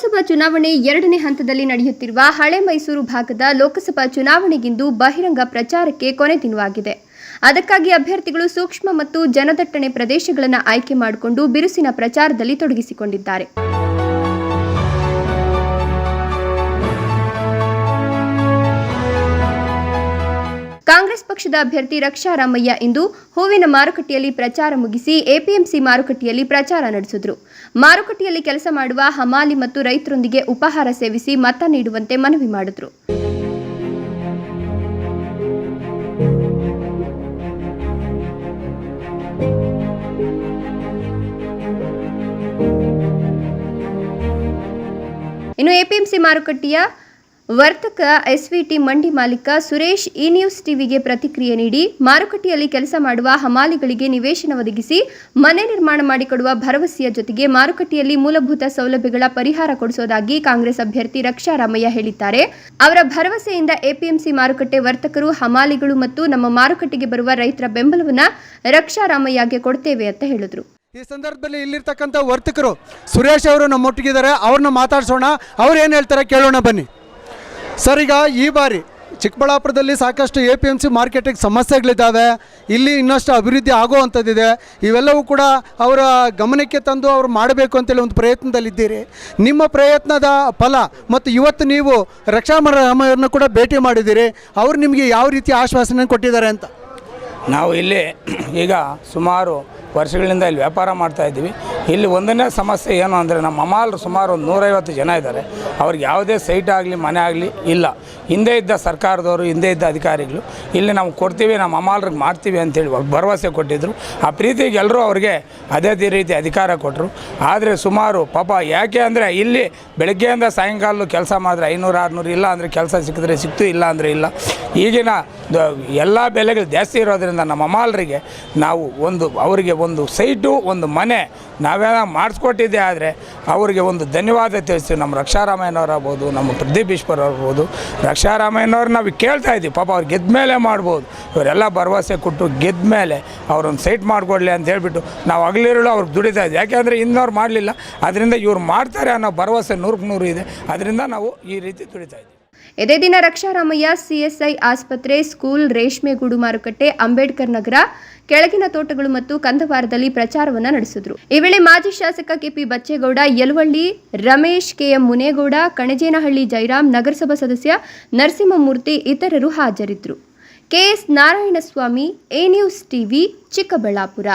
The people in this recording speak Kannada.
ಲೋಕಸಭಾ ಚುನಾವಣೆ 2ನೇ ಹಂತದಲ್ಲಿ ನಡೆಯುತ್ತಿರುವ ಹಳೆ ಮೈಸೂರು ಭಾಗದ ಲೋಕಸಭಾ ಚುನಾವಣೆಗಿಂದು ಬಹಿರಂಗ ಪ್ರಚಾರಕ್ಕೆ ಕೊನೆ ದಿನವಾಗಿದೆ. ಅದಕ್ಕಾಗಿ ಅಭ್ಯರ್ಥಿಗಳು ಸೂಕ್ಷ್ಮ ಮತ್ತು ಜನದಟ್ಟಣೆ ಪ್ರದೇಶಗಳನ್ನು ಆಯ್ಕೆ ಮಾಡಿಕೊಂಡು ಬಿರುಸಿನ ಪ್ರಚಾರದಲ್ಲಿ ತೊಡಗಿಸಿಕೊಂಡಿದ್ದಾರೆ. ಕಾಂಗ್ರೆಸ್ ಪಕ್ಷದ ಅಭ್ಯರ್ಥಿ ರಕ್ಷಾ ರಾಮಯ್ಯ ಇಂದು ಹೂವಿನ ಮಾರುಕಟ್ಟೆಯಲ್ಲಿ ಪ್ರಚಾರ ಮುಗಿಸಿ ಎಪಿಎಂಸಿ ಮಾರುಕಟ್ಟೆಯಲ್ಲಿ ಪ್ರಚಾರ ನಡೆಸಿದರು. ಮಾರುಕಟ್ಟೆಯಲ್ಲಿ ಕೆಲಸ ಮಾಡುವ ಹಮಾಲಿ ಮತ್ತು ರೈತರೊಂದಿಗೆ ಉಪಹಾರ ಸೇವಿಸಿ ಮತ ನೀಡುವಂತೆ ಮನವಿ ಮಾಡಿದರು. ಇನ್ನು ಎಪಿಎಂಸಿ ಮಾರುಕಟ್ಟೆಯ ವರ್ತಕ ಎಸ್ವಿಟಿ ಮಂಡಿ ಮಾಲೀಕ ಸುರೇಶ್ ಈ ನ್ಯೂಸ್ ಟಿವಿಗೆ ಪ್ರತಿಕ್ರಿಯೆ ನೀಡಿ, ಮಾರುಕಟ್ಟೆಯಲ್ಲಿ ಕೆಲಸ ಮಾಡುವ ಹಮಾಲಿಗಳಿಗೆ ನಿವೇಶನ ಒದಗಿಸಿ ಮನೆ ನಿರ್ಮಾಣ ಮಾಡಿಕೊಡುವ ಭರವಸೆಯ ಜೊತೆಗೆ ಮಾರುಕಟ್ಟೆಯಲ್ಲಿ ಮೂಲಭೂತ ಸೌಲಭ್ಯಗಳ ಪರಿಹಾರ ಕೊಡಿಸುವುದಾಗಿ ಕಾಂಗ್ರೆಸ್ ಅಭ್ಯರ್ಥಿ ರಕ್ಷಾ ರಾಮಯ್ಯ ಹೇಳಿದ್ದಾರೆ. ಅವರ ಭರವಸೆಯಿಂದ ಎಪಿಎಂಸಿ ಮಾರುಕಟ್ಟೆ ವರ್ತಕರು, ಹಮಾಲಿಗಳು ಮತ್ತು ನಮ್ಮ ಮಾರುಕಟ್ಟೆಗೆ ಬರುವ ರೈತರ ಬೆಂಬಲವನ್ನು ರಕ್ಷಾ ರಾಮಯ್ಯಗೆ ಕೊಡ್ತೇವೆ ಅಂತ ಹೇಳಿದರು. ಈ ಸಂದರ್ಭದಲ್ಲಿ ಇಲ್ಲಿರ್ತಕ್ಕಂಥ ವರ್ತಕರು ಸುರೇಶ್ ಅವರು ನಮ್ಮೊಟ್ಟಿಗಿದ್ದಾರೆ. ಅವ್ರನ್ನ ಮಾತಾಡ್ಸೋಣ, ಅವ್ರು ಏನು ಹೇಳ್ತಾರೆ ಕೇಳೋಣ ಬನ್ನಿ. ಸರ್, ಈಗ ಈ ಬಾರಿ ಚಿಕ್ಕಬಳ್ಳಾಪುರದಲ್ಲಿ ಸಾಕಷ್ಟು APMC ಮಾರ್ಕೆಟಿಗೆ ಸಮಸ್ಯೆಗಳಿದ್ದಾವೆ. ಇಲ್ಲಿ ಇನ್ನಷ್ಟು ಅಭಿವೃದ್ಧಿ ಆಗುವಂಥದ್ದಿದೆ. ಇವೆಲ್ಲವೂ ಕೂಡ ಅವರ ಗಮನಕ್ಕೆ ತಂದು ಅವರು ಮಾಡಬೇಕು ಅಂತೇಳಿ ಒಂದು ಪ್ರಯತ್ನದಲ್ಲಿದ್ದೀರಿ. ನಿಮ್ಮ ಪ್ರಯತ್ನದ ಫಲ ಮತ್ತು ಇವತ್ತು ನೀವು ರಕ್ಷಾ ರಾಮಯ್ಯವ್ರನ್ನ ಕೂಡ ಭೇಟಿ ಮಾಡಿದ್ದೀರಿ. ಅವರು ನಿಮಗೆ ಯಾವ ರೀತಿ ಆಶ್ವಾಸನೆ ಕೊಟ್ಟಿದ್ದಾರೆ ಅಂತ? ನಾವು ಇಲ್ಲಿ ಈಗ ಸುಮಾರು ವರ್ಷಗಳಿಂದ ಇಲ್ಲಿ ವ್ಯಾಪಾರ ಮಾಡ್ತಾಯಿದ್ದೀವಿ. ಇಲ್ಲಿ ಒಂದನೇ ಸಮಸ್ಯೆ ಏನು ಅಂದರೆ, ನಮ್ಮ ಹಮಾಲರು ಸುಮಾರು ಒಂದು 150 ಜನ ಇದ್ದಾರೆ. ಅವ್ರಿಗೆ ಯಾವುದೇ ಸೈಟ್ ಆಗಲಿ ಮನೆ ಆಗಲಿ ಇಲ್ಲ. ಹಿಂದೆ ಇದ್ದ ಸರ್ಕಾರದವರು, ಹಿಂದೆ ಇದ್ದ ಅಧಿಕಾರಿಗಳು ಇಲ್ಲಿ ನಾವು ಕೊಡ್ತೀವಿ, ನಮ್ಮ ಹಮಾಲರಿಗೆ ಮಾಡ್ತೀವಿ ಅಂತೇಳಿ ಭರವಸೆ ಕೊಟ್ಟಿದ್ದರು. ಆ ಪ್ರೀತಿಗೆ ಎಲ್ಲರೂ ಅವ್ರಿಗೆ ಅದೇ ರೀತಿ ಅಧಿಕಾರ ಕೊಟ್ಟರು. ಆದರೆ ಸುಮಾರು ಪಾಪ ಯಾಕೆ ಅಂದರೆ, ಇಲ್ಲಿ ಬೆಳಗ್ಗೆಯಿಂದ ಸಾಯಂಕಾಲ ಕೆಲಸ ಮಾಡಿದ್ರೆ 500-600 ಇಲ್ಲ ಅಂದರೆ ಕೆಲಸ ಸಿಕ್ಕಿದ್ರೆ ಸಿಕ್ತು, ಇಲ್ಲ ಅಂದರೆ ಇಲ್ಲ. ಈಗಿನ ಎಲ್ಲ ಬೆಲೆಗಳು ಜಾಸ್ತಿ ಇರೋದರಿಂದ ನಮ್ಮ ಹಮಾಲರಿಗೆ ನಾವು ಅವರಿಗೆ ಒಂದು ಸೈಟು, ಒಂದು ಮನೆ ನಾವೇನೋ ಮಾಡಿಸ್ಕೊಟ್ಟಿದ್ದೆ. ಆದರೆ ಅವರಿಗೆ ಒಂದು ಧನ್ಯವಾದ ತಿಳಿಸ್ತೀವಿ. ನಮ್ಮ ರಕ್ಷಾ ರಾಮಯ್ಯನವರಾಗ್ಬೋದು, ನಮ್ಮ ಪ್ರದೀಪ್ ಈಶ್ವರ್ ಅವ್ರಬೋದು. ರಕ್ಷಾ ರಾಮಯ್ಯನವ್ರು ನಾವು ಕೇಳ್ತಾ ಇದ್ದೀವಿ, ಪಾಪ ಅವ್ರು ಗೆದ್ದ ಮೇಲೆ ಮಾಡ್ಬೋದು. ಇವರೆಲ್ಲ ಭರವಸೆ ಕೊಟ್ಟು ಗೆದ್ದ ಮೇಲೆ ಅವ್ರೊಂದು ಸೈಟ್ ಮಾಡಿಕೊಡ್ಲಿ ಅಂತ ಹೇಳಿಬಿಟ್ಟು ನಾವು ಹಗಲಿರುಳು ಅವ್ರಿಗೆ ದುಡಿತಾ ಇದ್ದೀವಿ. ಯಾಕೆಂದರೆ ಇನ್ನವ್ರು ಮಾಡಲಿಲ್ಲ, ಅದರಿಂದ ಇವ್ರು ಮಾಡ್ತಾರೆ ಅನ್ನೋ ಭರವಸೆ 100% ಇದೆ. ಅದರಿಂದ ನಾವು ಈ ರೀತಿ ದುಡಿತಾ ಇದ್ದೀವಿ. ಇದೇ ದಿನ ರಕ್ಷಾ ರಾಮಯ್ಯ CSI ಆಸ್ಪತ್ರೆ, ಸ್ಕೂಲ್, ರೇಷ್ಮೆಗೂಡು ಮಾರುಕಟ್ಟೆ, ಅಂಬೇಡ್ಕರ್ ನಗರ, ಕೆಳಗಿನ ತೋಟಗಳು ಮತ್ತು ಕಂದವಾರದಲ್ಲಿ ಪ್ರಚಾರವನ್ನು ನಡೆಸಿದರು. ಈ ವೇಳೆ ಮಾಜಿ ಶಾಸಕ KP ಬಚ್ಚೇಗೌಡ, ಯಲವಳ್ಳಿ ರಮೇಶ್, KM ಮುನೇಗೌಡ, ಕಣಜೇನಹಳ್ಳಿ ಜಯರಾಮ್, ನಗರಸಭಾ ಸದಸ್ಯ ನರಸಿಂಹಮೂರ್ತಿ ಇತರರು ಹಾಜರಿದ್ದರು. KS Narayanaswamy, A news TV, Chikkaballapur.